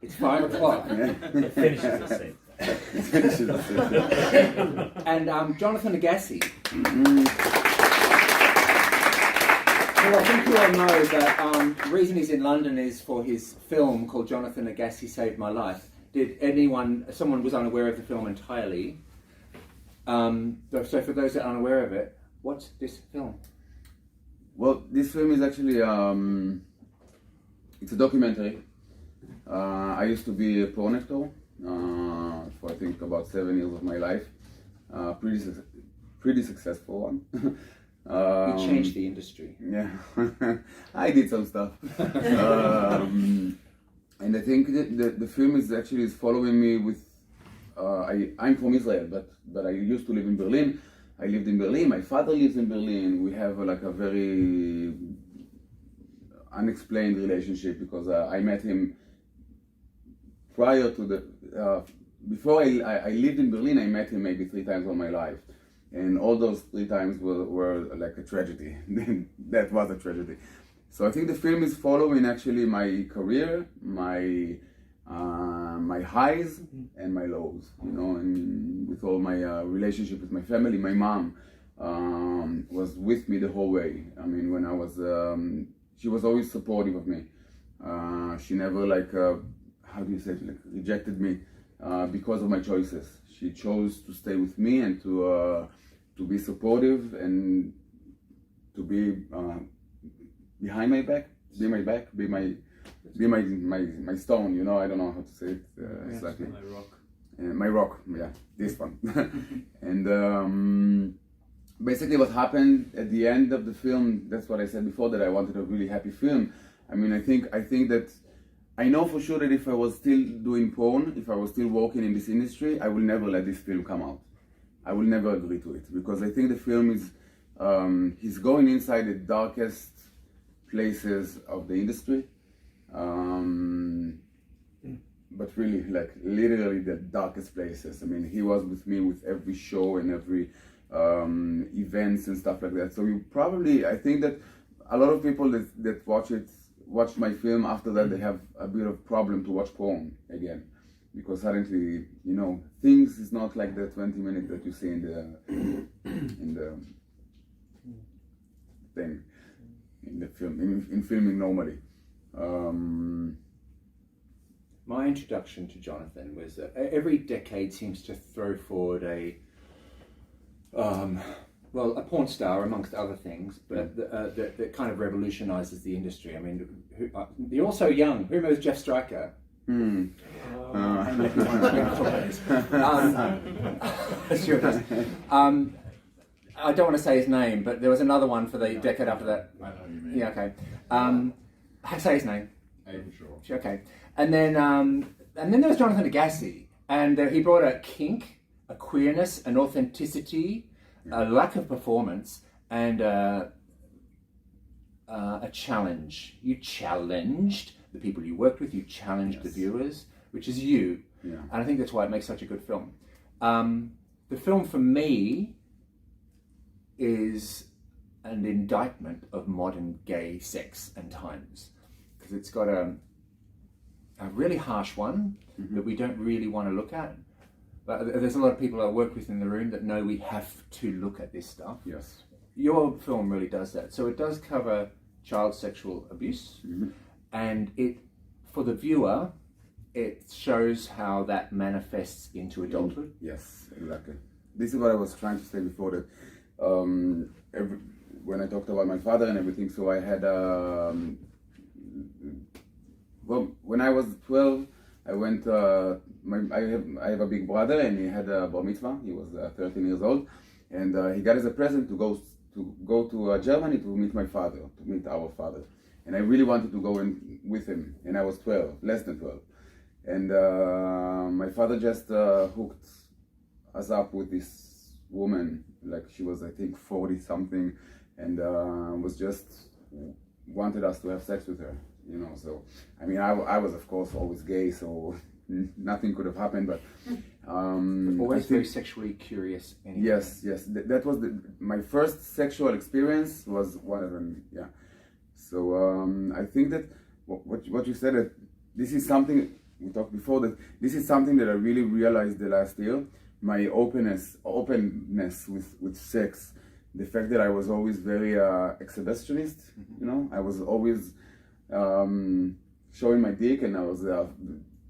It's 5 o'clock. It finishes the scene. And Jonathan Agassi. Well, I think you all know that the reason he's in London is for his film called Jonathan Agassi Saved My Life. Someone was unaware of the film entirely. So for those that are unaware of it, what's this film? Well, this film is actually, it's a documentary. I used to be a porn actor for I think about 7 years of my life. Pretty successful one. You changed the industry. Yeah, I did some stuff. And I think that the film is following me with, I'm from Israel, but I used to live in Berlin. I lived in Berlin, my father lives in Berlin. We have like a very unexplained relationship because I met him prior to before I lived in Berlin. I met him maybe 3 times in my life. And all those 3 times were like a tragedy. That was a tragedy. So I think the film is following actually my career, my highs and my lows, you know, and with all my relationship with my family. My mom was with me the whole way. I mean, when I was, she was always supportive of me. She never how do you say it, rejected me because of my choices. She chose to stay with me and to be supportive and to be behind my back, be my stone, you know. I don't know how to say it exactly. My rock. My rock, yeah, this one. And basically what happened at the end of the film, that's what I said before, that I wanted a really happy film. I mean, I think that I know for sure that if I was still doing porn, if I was still working in this industry, I will never let this film come out. I will never agree to it, because I think the film is, he's going inside the darkest places of the industry, but really, like, literally the darkest places. I mean, he was with me with every show and every events and stuff like that. So you probably, I think that a lot of people that watch my film, after that they have a bit of problem to watch porn again, because suddenly, you know, things is not like the 20 minutes that you see in the thing, in the film, in filming normally. My introduction to Jonathan was that every decade seems to throw forward a porn star amongst other things, but that kind of revolutionizes the industry. I mean, you're also young. Who knows Jeff Stryker? I don't want to say his name, but there was another one for the decade after that. I know you mean. Yeah, okay. Say his name. I'm sure. Okay. And then there was Jonathan Agassi, and he brought a kink, a queerness, an authenticity, a lack of performance, and a challenge. You challenged the people you worked with, you challenged the viewers, which is you. Yeah. And I think that's why it makes such a good film. The film for me is an indictment of modern gay sex and times, because it's got a really harsh one that we don't really want to look at. But there's a lot of people I work with in the room that know we have to look at this stuff. Yes. Your film really does that. So it does cover child sexual abuse, and it, for the viewer, it shows how that manifests into adulthood. Yes, exactly. This is what I was trying to say before, that when I talked about my father and everything, so I had when I was 12, I went. I have a big brother, and he had a bar mitzvah. He was 13 years old, and he got as a present to go to Germany to meet my father, to meet our father. And I really wanted to go in with him, and I was 12, less than 12. And my father just hooked us up with this woman, like she was, I think, 40 something, and was just wanted us to have sex with her, you know. So I mean, I was of course always gay, so nothing could have happened, but always very sexually curious anyway. Yes, that was my first sexual experience, was one of them. Yeah. So I think that what you said, that this is something we talked before, that this is something that I really realized the last year. My openness with sex, the fact that I was always very exhibitionist, you know, I was always showing my dick, and I was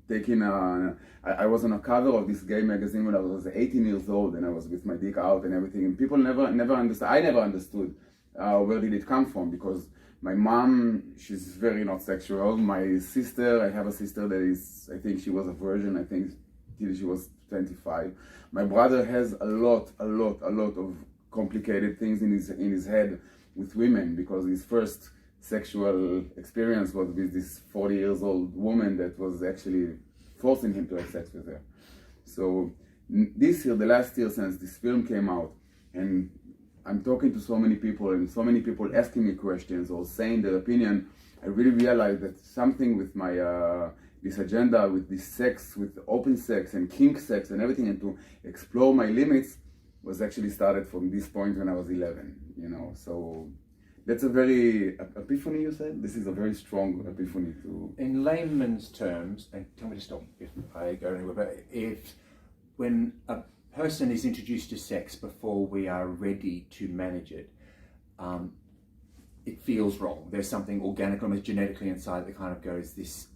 taking I was on a cover of this gay magazine when I was 18 years old, and I was with my dick out and everything, and people never understood. I never understood where did it come from, because my mom, she's very not sexual. My sister, I have a sister that is, I think she was a virgin, I think till she was 25. My brother has a lot of complicated things in his head with women, because his first sexual experience was with this 40 years old woman that was actually forcing him to have sex with her. So this year, the last year since this film came out, and I'm talking to so many people, and so many people asking me questions or saying their opinion, I really realized that something with my this agenda, with this sex, with open sex and kink sex and everything, and to explore my limits, was actually started from this point when I was 11, you know. So that's a very epiphany, you said? This is a very strong epiphany to... In layman's terms, and tell me to stop if I go anywhere, but if when a person is introduced to sex before we are ready to manage it, it feels wrong. There's something organic, almost genetically inside that kind of goes this...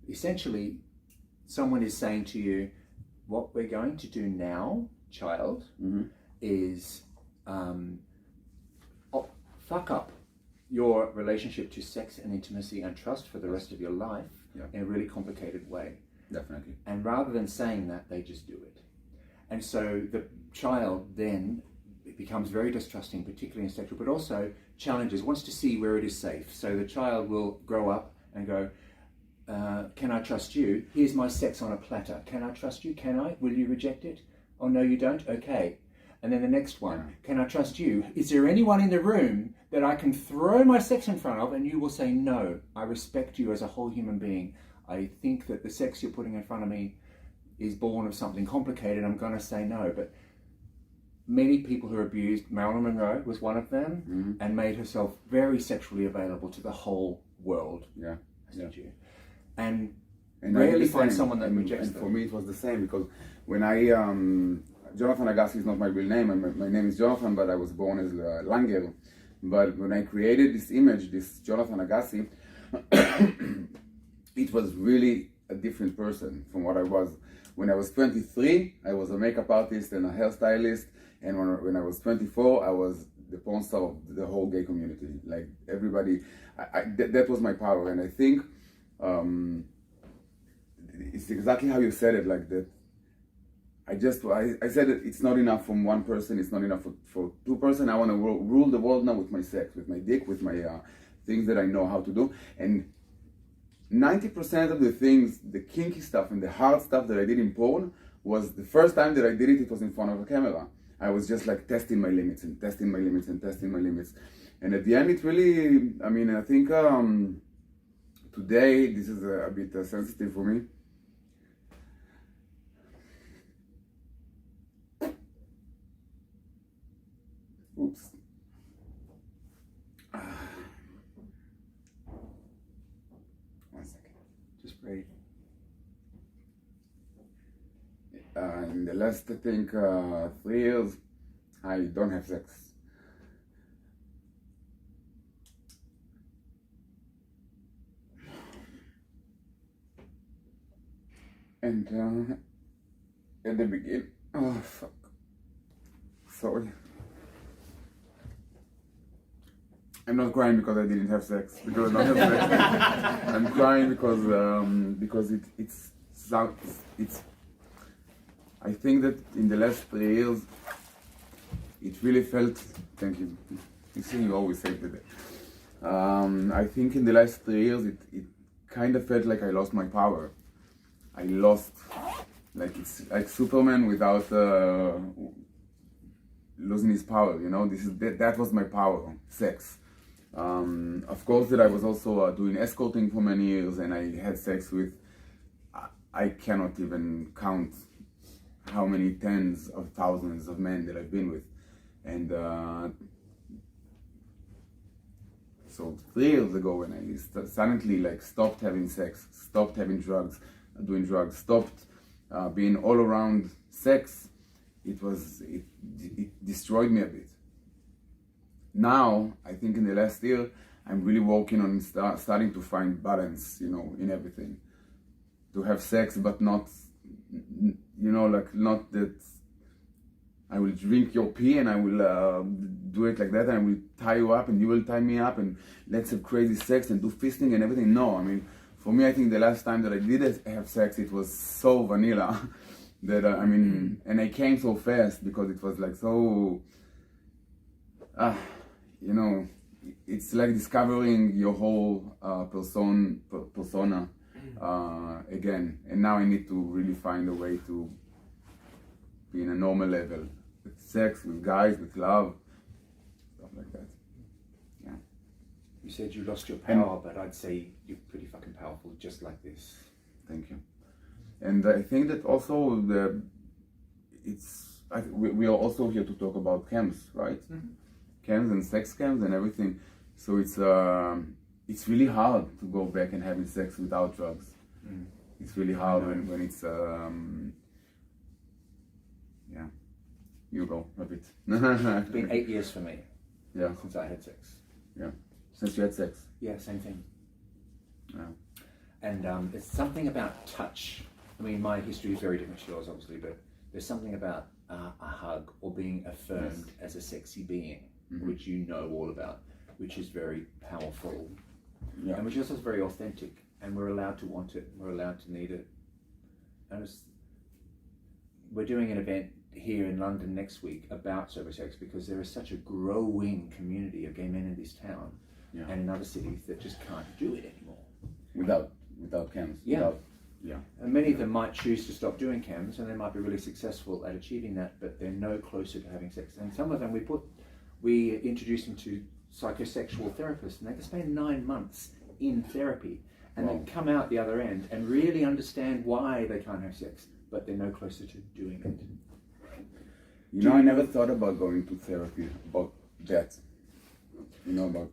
essentially, someone is saying to you, what we're going to do now, child, is fuck up your relationship to sex and intimacy and trust for the rest of your life in a really complicated way. Definitely. And rather than saying that, they just do it. And so the child then becomes very distrusting, particularly in sexual, but also challenges, wants to see where it is safe. So the child will grow up and go, can I trust you? Here's my sex on a platter. Can I trust you? Can I? Will you reject it? Oh, no, you don't? Okay. And then the next one, can I trust you? Is there anyone in the room that I can throw my sex in front of and you will say, no, I respect you as a whole human being. I think that the sex you're putting in front of me is born of something complicated. I'm going to say no. But many people who are abused, Marilyn Monroe was one of them, and made herself very sexually available to the whole world. Yeah. And rarely find someone that rejects them. For me, it was the same, because when I, Jonathan Agassi is not my real name, and my name is Jonathan, but I was born as Langer. But when I created this image, this Jonathan Agassi, it was really a different person from what I was. When I was 23, I was a makeup artist and a hairstylist, and when I was 24, I was the porn star of the whole gay community. Like everybody, that was my power, and I think it's exactly how you said it, like that. I said that it's not enough from one person, it's not enough for two person. I want to rule the world now with my sex, with my dick, with my things that I know how to do. And 90% of the things, the kinky stuff and the hard stuff that I did in porn, was the first time that I did it, it was in front of a camera. I was just like testing my limits and testing my limits and testing my limits. And at the end, it really, I mean, I think today, this is a bit sensitive for me. Oops. One second. Just breathe. In the last, I think, 3 years, I don't have sex. And at the beginning, oh fuck, sorry. I'm not crying because I didn't have sex, because I don't have sex. I'm crying because it's. I think that in the last 3 years, it really felt. Thank you. You see, you always say that. I think in the last 3 years, it kind of felt like I lost my power. I lost, like it's like Superman without losing his power. You know, that was my power, sex. Of course, that I was also doing escorting for many years, and I had sex with. I cannot even count how many tens of thousands of men that I've been with, and so 3 years ago, when I suddenly like stopped having sex, stopped having drugs, doing drugs, stopped being all around sex, it destroyed me a bit. Now, I think in the last year, I'm really working on starting to find balance, in everything. To have sex, but not, not that I will drink your pee and I will do it like that, and I will tie you up and you will tie me up and let's have crazy sex and do fisting and everything. No, I mean, for me, I think the last time that I did have sex, it was so vanilla that, and I came so fast because it was like so, it's like discovering your whole persona again. And now I need to really find a way to be in a normal level with sex, with guys, with love, stuff like that. Yeah. You said you lost your power, but I'd say you're pretty fucking powerful, just like this. Thank you. And I think that also we are also here to talk about camps, right? Mm-hmm. Camps and sex camps and everything. So it's really hard to go back and having sex without drugs. Mm. It's really hard when it's yeah. You go a bit. It's been 8 years for me. Yeah. Since I had sex. Yeah. Since you had sex. Yeah, same thing. Yeah. And it's something about touch. I mean, my history is very different to yours, obviously, but there's something about a hug or being affirmed as a sexy being, mm-hmm. which you know all about, which is very powerful, and which is also very authentic. And we're allowed to want it. We're allowed to need it. And we're doing an event here in London next week about sober sex because there is such a growing community of gay men in this town and in other cities that just can't do it anymore. Without camps. Yeah. And many of them might choose to stop doing cams, and they might be really successful at achieving that, but they're no closer to having sex. And some of them we introduce them to psychosexual therapists, and they can spend 9 months in therapy and then come out the other end and really understand why they can't have sex, but they're no closer to doing it. I never thought about going to therapy, about that. About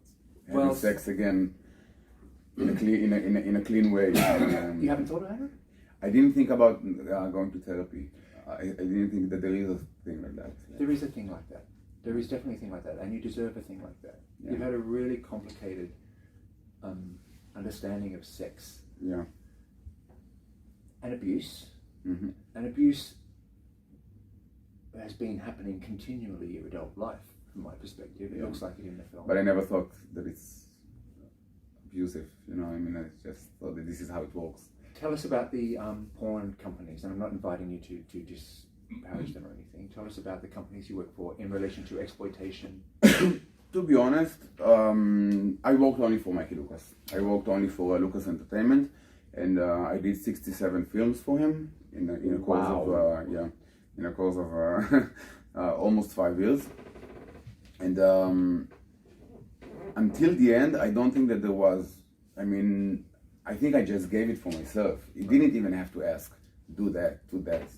having sex again in a clean way. You haven't thought about it? I didn't think about going to therapy. I didn't think that there is a thing like that. There is a thing like that. There is definitely a thing like that, and you deserve a thing like that. Yeah. You've had a really complicated understanding of sex. Yeah. And abuse. Mm-hmm. And abuse has been happening continually in your adult life, from my perspective. It looks like it in the film. But I never thought that it's abusive, I just thought that this is how it works. Tell us about the porn companies, and I'm not inviting you to disparage them or anything. Tell us about the companies you work for in relation to exploitation. To be honest, I worked only for Mikey Lucas. I worked only for Lucas Entertainment, and I did 67 films for him in a course of almost 5 years. And until the end, I don't think that there was. I think I just gave it for myself. He didn't even have to ask, do that.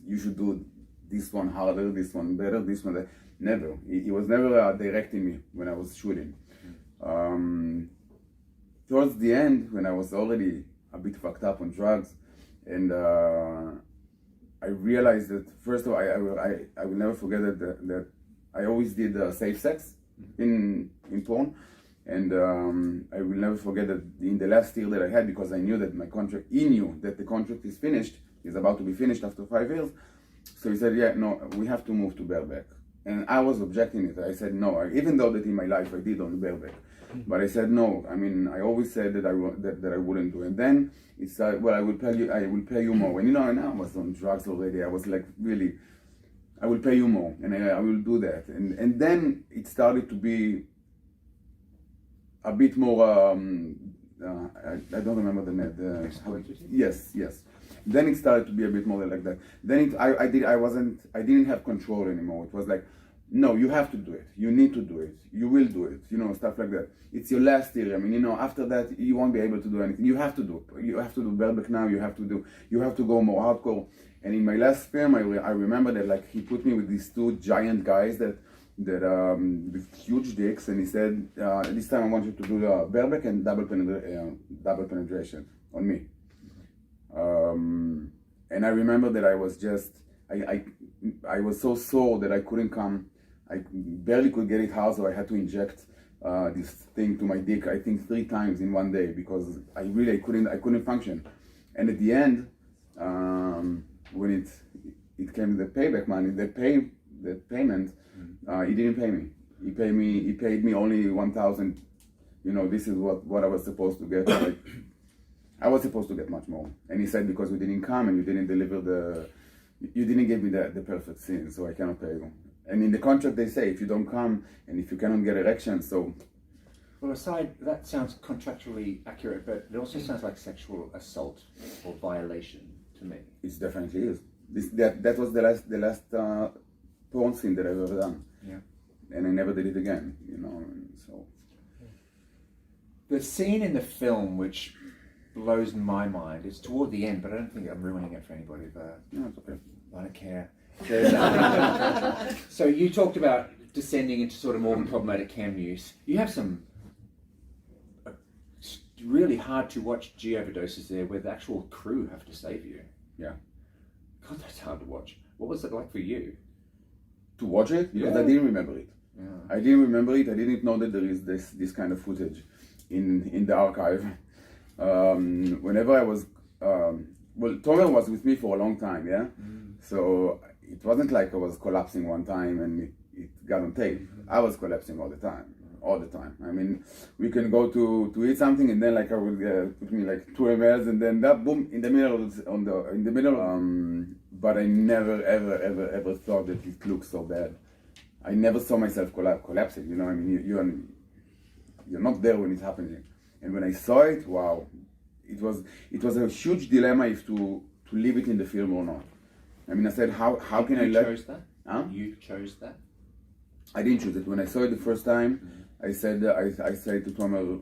You should do this one harder, this one better, this one that. Never. He was never directing me when I was shooting. Towards the end, when I was already a bit fucked up on drugs, and I realized that first of all, I will never forget that I always did safe sex in porn. And I will never forget that in the last year that I had, because I knew that my contract, he knew that the contract is about to be finished after 5 years. So he said, we have to move to bareback. And I was objecting it. I said no, even though that in my life I did on bareback. But I said no. I always said that I wouldn't do it. And then it started, I will pay you more. And and I was on drugs already. I was like, really, I will pay you more, and I will do that. And then it started to be a bit more, I don't remember the net. Yes. Then it started to be a bit more like that. Then I didn't have control anymore. It was like, no, you have to do it. You need to do it. You will do it. Stuff like that. It's your last year. After that, you won't be able to do anything. You have to do it. You have to do bareback now. You have to go more hardcore. And in my last film, I remember that he put me with these 2 giant guys that that with huge dicks, and he said, "This time I want you to do the bareback and double penetration on me." And I remember that I was just, I was so sore that I couldn't come. I barely could get it out, so I had to inject this thing to my dick, I think 3 times in one day, because I couldn't function. And at the end, when it came to the payback money, the payment, he didn't pay me. He paid me only 1,000. You know, this is what I was supposed to get. Like, I was supposed to get much more. And he said, because you didn't come and you didn't deliver you didn't give me the perfect scene, so I cannot pay you. And in the contract they say, if you don't come and if you cannot get erection, so. Well, aside, that sounds contractually accurate, but it also sounds like sexual assault or violation to me. It definitely is. That was the last porn scene that I've ever done. Yeah. And I never did it again, you know, and so. The scene in the film which blows my mind is toward the end, but I don't think I'm ruining it for anybody, but No, it's okay. I don't care. So you talked about descending into sort of more problematic cam use. You have some really hard to watch G overdoses there where the actual crew have to save you. Yeah. God, that's hard to watch. What was it like for you? To watch it? Because Yeah. I didn't remember it. Yeah. I didn't remember it. I didn't know that there is this kind of footage in the archive. Whenever I was, well, Tomer was with me for a long time, yeah? So it wasn't like I was collapsing one time and it got on tape. I was collapsing all the time. I mean, we can go to eat something and then like I would put me like 2 mls and then that boom in the middle. But I never ever thought that it looked so bad. I never saw myself collapsing. You know, I mean, you're not there when it's happening. And when I saw it, wow, it was a huge dilemma if to leave it in the film or not. I mean, I said, how can I let? You chose that? Huh? You chose that? I didn't choose it. When I saw it the first time, I said to Tomer,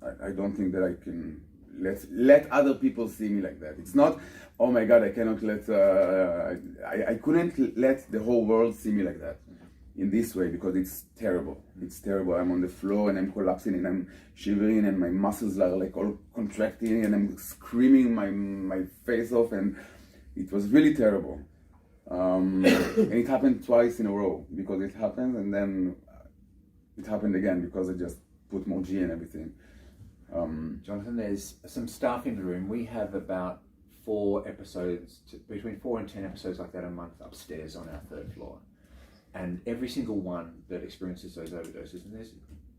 I don't think that I can let other people see me like that. It's not, oh my God, I cannot let, I couldn't let the whole world see me like that in this way because it's terrible. It's terrible. I'm on the floor and I'm collapsing and I'm shivering and my muscles are like all contracting and I'm screaming my face off and it was really terrible. And it happened twice in a row because it happened and then it happened again because I just put more G and everything. Jonathan, there's some staff in the room. We have about 4 episodes, between 4 and 10 episodes like that a month upstairs on our 3rd floor. And every single one that experiences those overdoses, and there's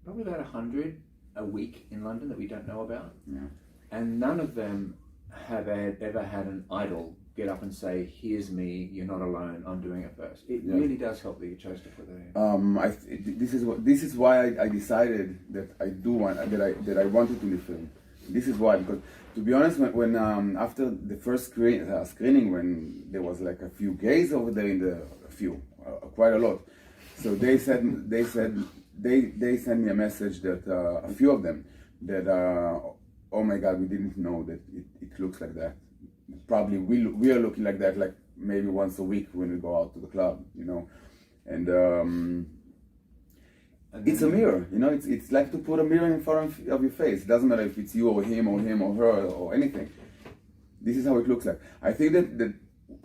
probably about 100 a week in London that we don't know about. Yeah. And none of them have ever had an idol get up and say, "Here's me, you're not alone, I'm doing it first." It really does help that you chose to put that in. This is why I decided that I wanted to do film. This is why, because to be honest, when after the first screening, when there was like a few gays over there quite a lot, so they sent me a message that a few of them that oh my God, we didn't know that it looks like that. Probably we are looking like that, like maybe once a week when we go out to the club, you know, and it's a mirror, you know. It's like to put a mirror in front of your face. It doesn't matter if it's you or him or her or anything. This is how it looks like. I think that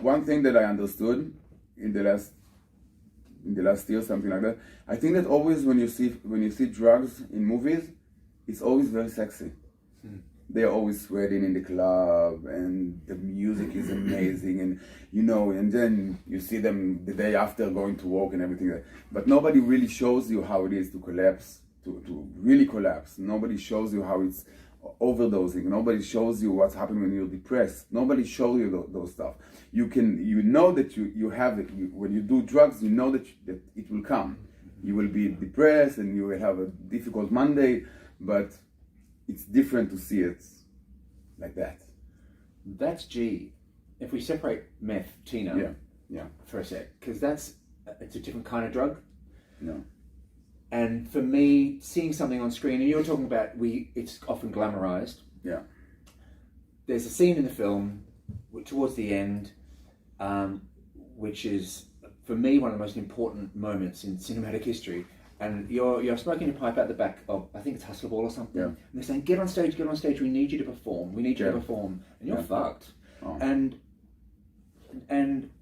one thing that I understood in the last year, something like that. I think that always when you see drugs in movies, it's always very sexy. They're always sweating in the club and the music is amazing and you know, and then you see them the day after going to work and everything. But nobody really shows you how it is to collapse, to really collapse. Nobody shows you how it's overdosing. Nobody shows you what's happening when you're depressed. Nobody shows you those stuff. You know that you have it. When you do drugs, you know that it will come. You will be depressed and you will have a difficult Monday, but it's different to see it like that. That's G. If we separate meth, Tina, for a sec, because it's a different kind of drug. No. And for me, seeing something on screen, and you were talking about it's often glamorized. Yeah. There's a scene in the film towards the end, which is for me, one of the most important moments in cinematic history. And you're smoking a pipe out the back of, I think it's Hustler Ball or something. Yeah. And they're saying, get on stage, we need you to perform, we need you to perform. And you're fucked. Oh. And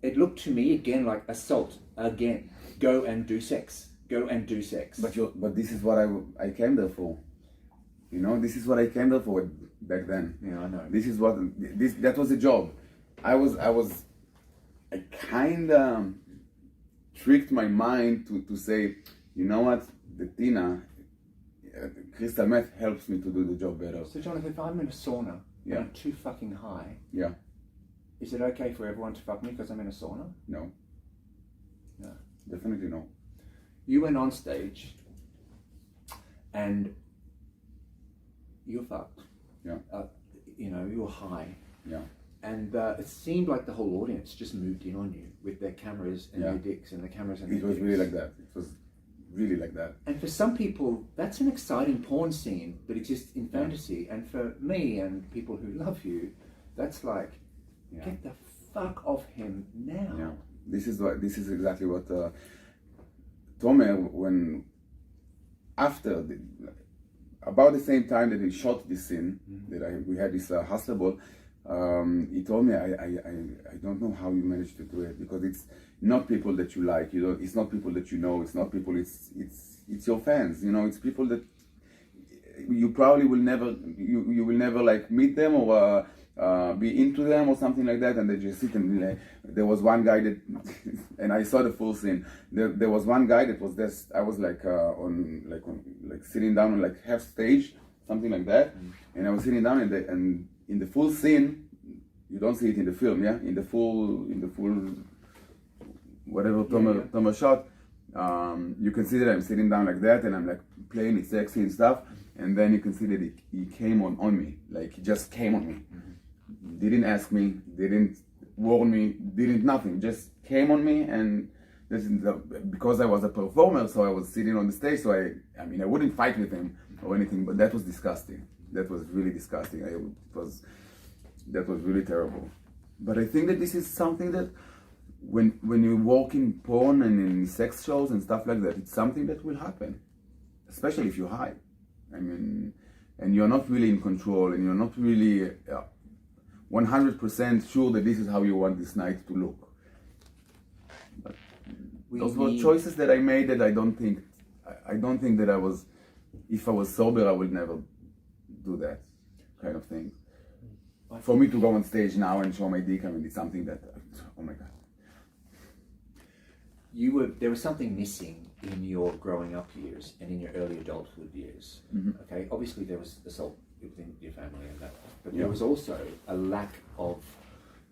it looked to me again like assault, again. Go and do sex. But this is what I came there for. You know, this is what I came there for back then. Yeah, I know. That was the job. I kind of tricked my mind to say, you know what, the Tina, crystal meth helps me to do the job better. So Jonathan, if I'm in a sauna and I'm too fucking high, is it okay for everyone to fuck me because I'm in a sauna? No. No. Definitely no. You went on stage and you're fucked. Yeah. You were high. Yeah. And it seemed like the whole audience just moved in on you with their cameras and their dicks and the cameras and their dicks. It was really like that. It was really like that. And for some people, that's an exciting porn scene that exists in fantasy. And for me and people who love you, that's like, get the fuck off him now. Yeah. This is exactly what Tomer, when after about the same time that he shot this scene, we had this hustler ball. He told me, I don't know how you managed to do it, because it's not people that you like, it's not people that you know, it's not people, it's your fans, it's people that you probably will never, you will never like meet them or be into them or something like that, and they just sit and be like, there was one guy that, and I saw the full scene, there was one guy that was this, I was like sitting down on like half stage, something like that, and I was sitting down and in the full scene, you don't see it in the film, in the full whatever Tomer shot, you can see that I'm sitting down like that and I'm like playing it sexy and stuff, and then you can see that he came on me, like he just came on me. Didn't ask me, didn't warn me, didn't nothing, just came on me. And this is because I was a performer, so I was sitting on the stage, so I mean I wouldn't fight with him or anything, but that was disgusting. That was really disgusting. That was really terrible. But I think that this is something that when you work in porn and in sex shows and stuff like that, it's something that will happen, especially if you're high. I mean, and you're not really in control, and you're not really 100% sure that this is how you want this night to look. But those were choices that I made that I don't think that I was, if I was sober, I would never do that kind of thing. For me to go on stage now and show my dick, I mean, it's something that, oh my God. There was something missing in your growing up years and in your early adulthood years. Okay, obviously there was assault within your family and that, but there was also a lack of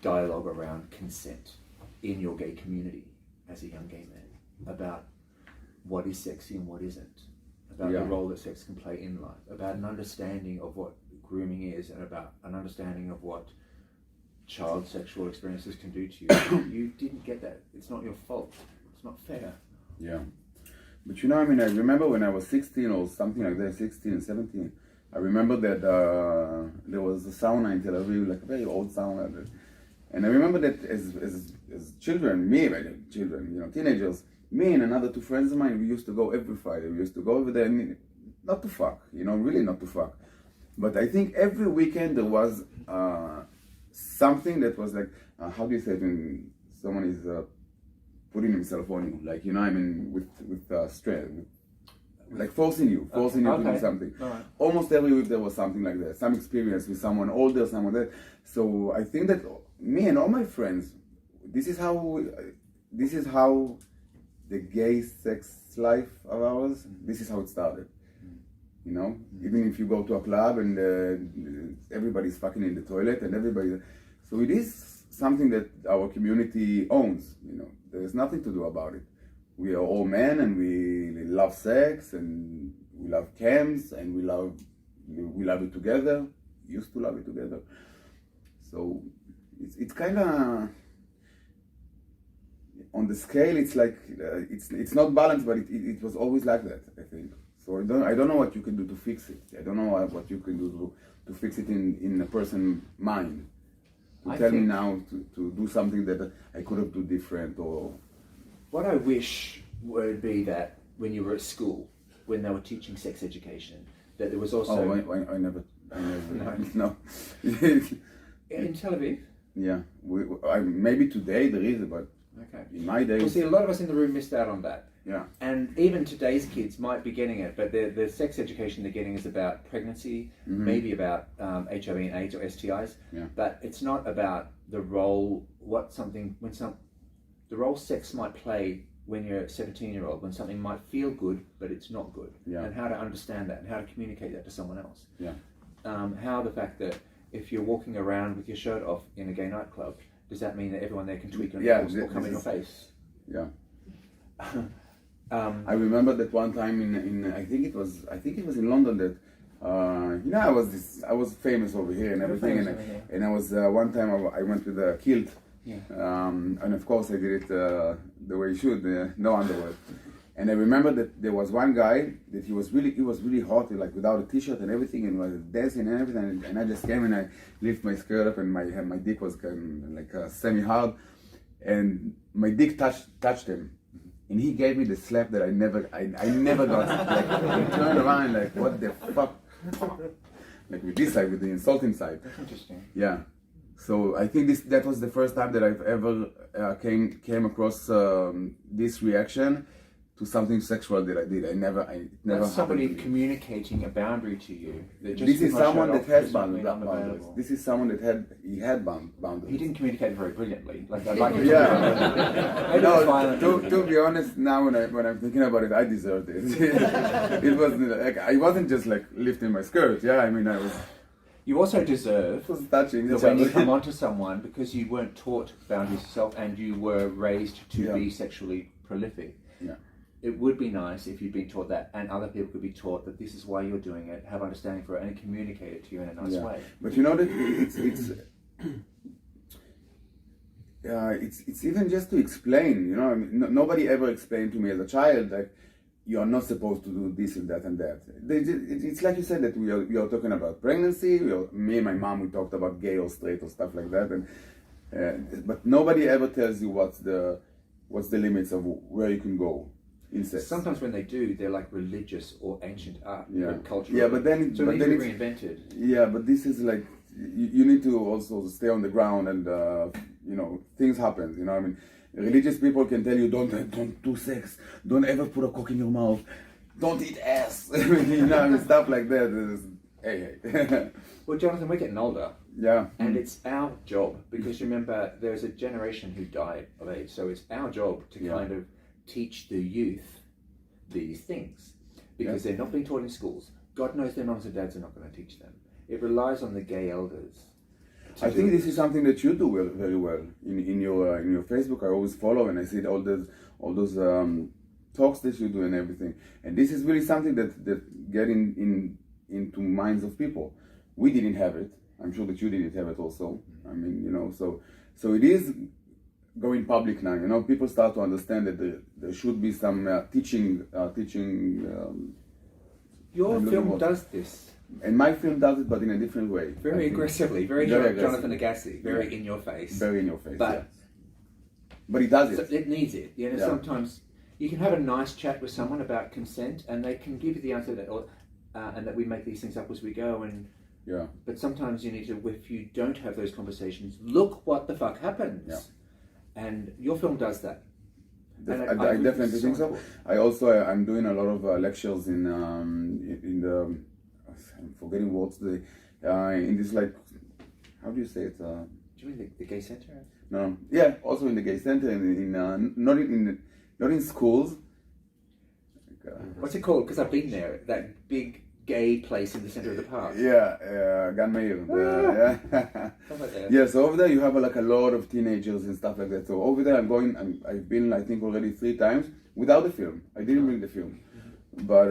dialogue around consent in your gay community as a young gay man about what is sexy and what isn't, about the role that sex can play in life, about an understanding of what grooming is, and about an understanding of what child sexual experiences can do to you. You didn't get that. It's not your fault. It's not fair. Yeah. But I mean, I remember when I was 16 or something like that, 16 and 17, I remember that there was a sauna in Tel Aviv, like a very old sauna. And I remember that as children, teenagers, me and another two friends of mine, we used to go every Friday. We used to go over there, and not to fuck, really not to fuck. But I think every weekend there was something that was like, how do you say it when someone is putting himself on you? Like, I mean, with strength, like forcing you to do something. Right. Almost every week there was something like that, some experience with someone older, someone that. So I think that me and all my friends, this is how the gay sex life of ours, this is how it started. Even if you go to a club and everybody's fucking in the toilet and everybody, so it is something that our community owns. There's nothing to do about it. We are all men, and we love sex, and we love camps, and we love it together. Used to love it together. So it's kind of on the scale. It's like it's not balanced, but it was always like that, I think. So I don't know what you can do to fix it. I don't know what you can do to fix it in a person's mind. To tell me now to do something that I could have done different, or What I wish would be that when you were at school, when they were teaching sex education, that there was also... I never no. In Tel Aviv? Yeah, maybe today there is, but Okay. in my days... Well, see, a lot of us in the room missed out on that. Yeah. And even today's kids might be getting it, but the sex education they're getting is about pregnancy, maybe about HIV and AIDS or STIs, but it's not about the role, the role sex might play when you're a 17-year-old, when something might feel good, but it's not good, and how to understand that and how to communicate that to someone else. Yeah. How the fact that if you're walking around with your shirt off in a gay nightclub, does that mean that everyone there can tweak on or come in your face? Yeah. I remember that one time in I think it was in London that I was famous over here and everything, and I was one time I went with a kilt, and of course I did it the way you should, no underwear. And I remember that there was one guy that he was really hot, like without a t-shirt and everything, and was dancing and everything. And I just came and I lifted my skirt up, and my dick was kind of like semi-hard, and my dick touched him, and he gave me the slap that I never got. Like he turned around, like what the fuck, like with this side, with the insulting side. That's interesting. Yeah. So I think that was the first time that I've ever came across this reaction to something sexual that I did. It never That's somebody communicating a boundary to you. That just this is someone that has boundaries. boundaries. This is someone that had boundaries. He didn't communicate very brilliantly. Like I'd like him yeah. To be honest, now when I'm thinking about it, I deserved it. It wasn't like I wasn't just like lifting my skirt. Yeah, I mean I was. You also deserve that when you come onto someone, because you weren't taught boundaries yourself and you were raised to be sexually prolific. Yeah. It would be nice if you'd been taught that, and other people could be taught that this is why you're doing it, have understanding for it, and communicate it to you in a nice way. But you know that it's even just to explain. You know, I mean, nobody ever explained to me as a child like you are not supposed to do this and that and that. It's like you said that we are talking about pregnancy. Me and my mom, we talked about gay or straight or stuff like that, and but nobody ever tells you what's the limits of where you can go. Incest. Sometimes when they do, they're like religious or ancient art, cultural. Yeah, but then so but then it's reinvented. Yeah, but this is like you need to also stay on the ground, and things happen. You know, I mean, religious people can tell you don't do sex, don't ever put a cock in your mouth, don't eat ass, and stuff like that. Hey. Well, Jonathan, we're getting older. Yeah. And it's our job, because remember, there's a generation who died of AIDS, so it's our job to kind of teach the youth these things, because they're not being taught in schools. God knows their mums and dads are not going to teach them. It relies on the gay elders. I think this is something that you do very well in your Facebook. I always follow and I see all those talks that you do and everything. And this is really something that get into minds of people. We didn't have it. I'm sure that you didn't have it also. I mean, so it is going public now. People start to understand that there should be some teaching. Your film does this. And my film does it, but in a different way. Very aggressively, very Jonathan Agassi, very in your face. Very in your face, but it does it. So it needs it. Sometimes you can have a nice chat with someone about consent, and they can give you the answer that, and that we make these things up as we go. But sometimes you need to, if you don't have those conversations, look what the fuck happens. Yeah. And your film does that. I definitely think so. I'm doing a lot of lectures in the. I'm forgetting words today. In this, like, how do you say it? Do you mean the gay center? No. Yeah, also in the gay center, not in schools. What's it called? Because I've been there. That big gay place in the center of the park. Yeah, Gan Meir. Yeah, so over there you have like a lot of teenagers and stuff like that. So over there I've been I think already 3 times without the film. I didn't bring the film. But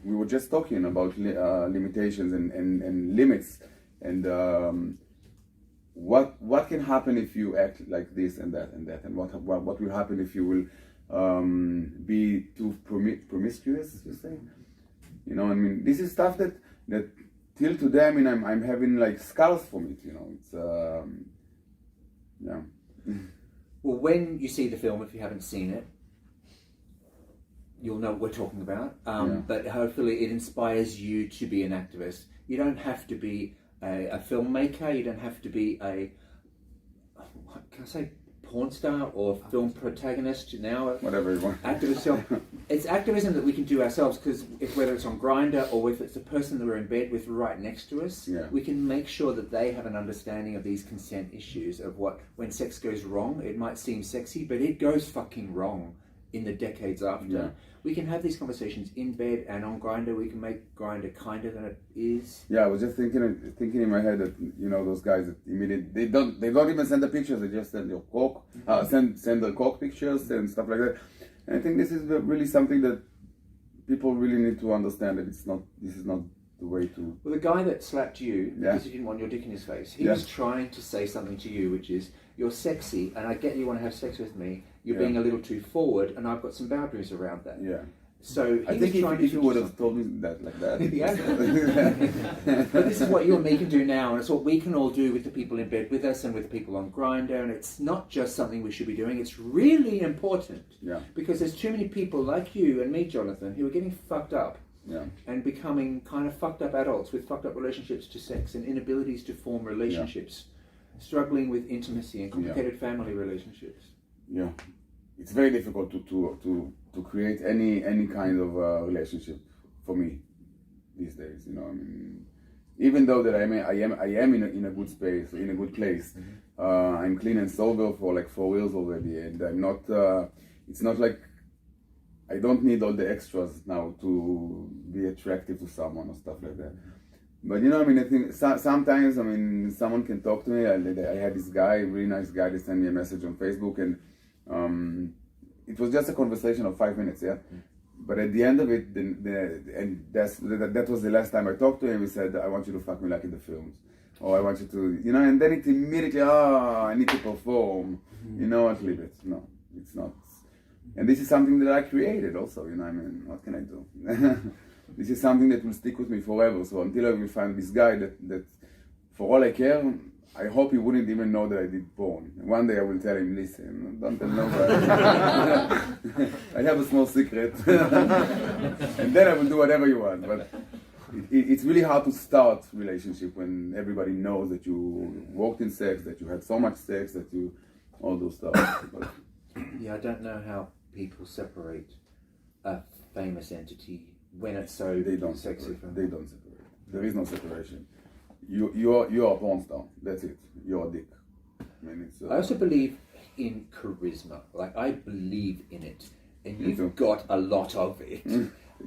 we were just talking about limitations and limits, and what can happen if you act like this and that, and what will happen if you will be too promiscuous, you say? I mean, this is stuff that till today, I mean, I'm having like scars from it. It's Well, when you see the film, if you haven't seen it, you'll know what we're talking about. But hopefully it inspires you to be an activist. You don't have to be a filmmaker. You don't have to be what can I say, porn star or film protagonist now. Whatever you want. Activist. So it's activism that we can do ourselves, because whether it's on Grindr or if it's the person that we're in bed with right next to us, we can make sure that they have an understanding of these consent issues, of what, when sex goes wrong, it might seem sexy, but it goes fucking wrong in the decades after. We can have these conversations in bed and on Grindr. We can make Grindr kinder than it is. Yeah, I was just thinking in my head that, you know, those guys that immediately they don't even send the pictures. They just send your cock, send the cock pictures and stuff like that. And I think this is really something that people really need to understand, that this is not the way to. Well, the guy that slapped you because you didn't want your dick in his face, he was trying to say something to you, which is, you're sexy, and I get you want to have sex with me. You're being a little too forward, and I've got some boundaries around that. Yeah. So I think if you would have told me that like that. But this is what you and me can do now, and it's what we can all do with the people in bed with us and with the people on Grindr, and it's not just something we should be doing. It's really important. Yeah. Because there's too many people like you and me, Jonathan, who are getting fucked up. Yeah. And becoming kind of fucked up adults with fucked up relationships to sex and inabilities to form relationships, struggling with intimacy and complicated family relationships. Yeah, it's very difficult to create any kind of relationship for me these days. You know, I mean, even though that I am in a good space, in a good place. I'm clean and sober for like 4 years already, and I'm not. It's not like I don't need all the extras now to be attractive to someone or stuff like that. But you know, I mean, I think sometimes, I mean, someone can talk to me. I had this guy, really nice guy, that sent me a message on Facebook, and it was just a conversation of 5 minutes, But at the end of it, that was the last time I talked to him. He said, "I want you to fuck me like in the films," or "I want you to," you know. And then it immediately, I need to perform. You know what? Leave it. No, it's not. And this is something that I created also. You know, I mean, what can I do? This is something that will stick with me forever. So until I will find this guy that for all I care, I hope he wouldn't even know that I did porn. One day I will tell him, listen, don't tell nobody. I have a small secret. And then I will do whatever you want. But it's really hard to start relationship when everybody knows that you worked in sex, that you had so much sex, that you, all those stuff. But, yeah, I don't know how people separate a famous entity when it's so they don't sexy. Separate. They don't separate. There is no separation. You are a porn star. That's it. You're a dick. I mean, it's, I also believe in charisma. Like, I believe in it, and you've got a lot of it.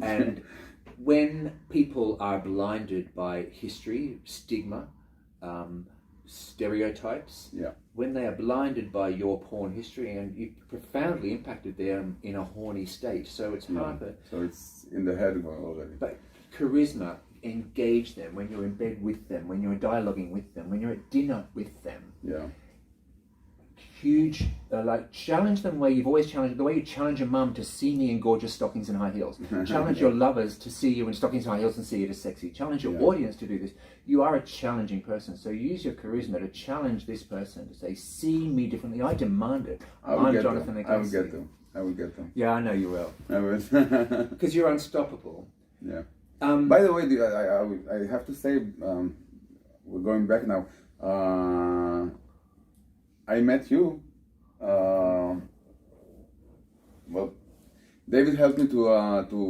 And when people are blinded by history, stigma, stereotypes, when they are blinded by your porn history, and you profoundly impacted them in a horny state, so it's hard. So it's in the head already. But charisma, engage them when you're in bed with them, when you're dialoguing with them, when you're at dinner with them. Huge, like, challenge them where you've always challenged, the way you challenge your mum to see me in gorgeous stockings and high heels. Challenge your lovers to see you in stockings and high heels and see it as sexy. Challenge your audience to do this. You are a challenging person, so use your charisma to challenge this person, to say, see me differently. I demand it. I'm Jonathan Agassi. I will get them. Yeah, I know you will. I will. Because you're unstoppable. Yeah. By the way, I have to say, we're going back now. I met you. Well, David helped me to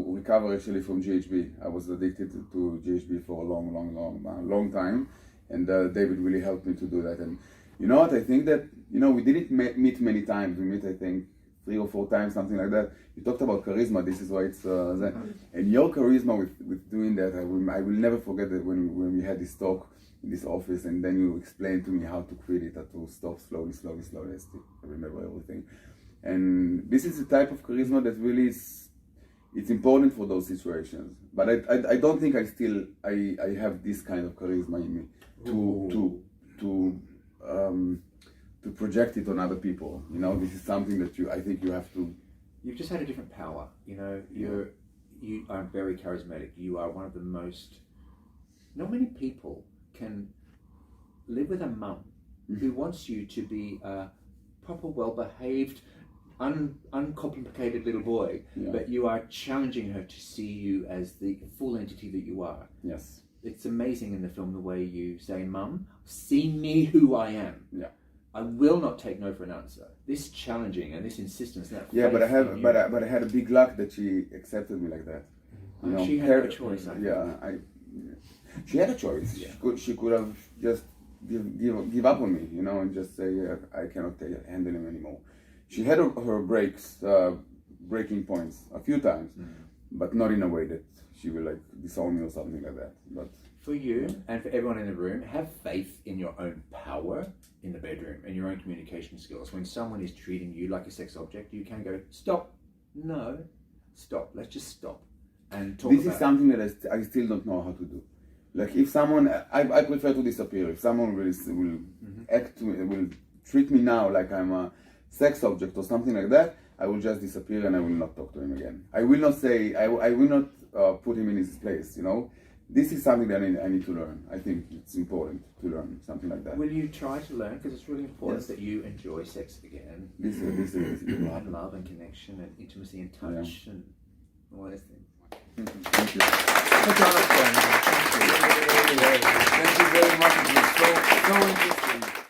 recover actually from GHB. I was addicted to GHB for a long time, and David really helped me to do that. And you know what? I think that, you know, we didn't meet many times. We met, I think, 3 or 4 times, something like that. You talked about charisma. This is why it's and your charisma with doing that. I will never forget that when we had this talk in this office, and then you explained to me how to quit it, how to stop slowly. I remember everything. And this is the type of charisma that really is, it's important for those situations. But I don't think I have this kind of charisma in me to project it on other people. You know, this is something that I think you have to. You've just had a different power. You know, you are very charismatic. You are one of the most. Not many people can live with a mum who wants you to be a proper, well-behaved, uncomplicated little boy, Yeah. but you are challenging her to see you as the full entity that you are. Yes. It's amazing in the film the way you say, "Mum, see me who I am. Yeah. I will not take no for an answer." This challenging and this insistence. That Yeah, but I faith have, in you. but I had a big luck that she accepted me like that. You know, she had no choice. I think. Yeah, she had a choice. Yeah. She could have just give up on me, you know, and just say, I cannot handle him anymore. She had her breaking points a few times, but not in a way that she will like disown me or something like that. But for you and for everyone in the room, have faith in your own power in the bedroom and your own communication skills. When someone is treating you like a sex object, you can go, "Stop, no, stop. Let's just stop and talk." this about is something that I still don't know how to do. Like if someone, I prefer to disappear. If someone will will treat me now like I'm a sex object or something like that, I will just disappear and I will not talk to him again. I will not say, I will not put him in his place, you know. This is something that I need to learn. I think it's important to learn something like that. Will you try to learn? Because it's really important Yes. that you enjoy sex again. This is And love and connection and intimacy and touch and all those things. Thank you. So, Jonathan,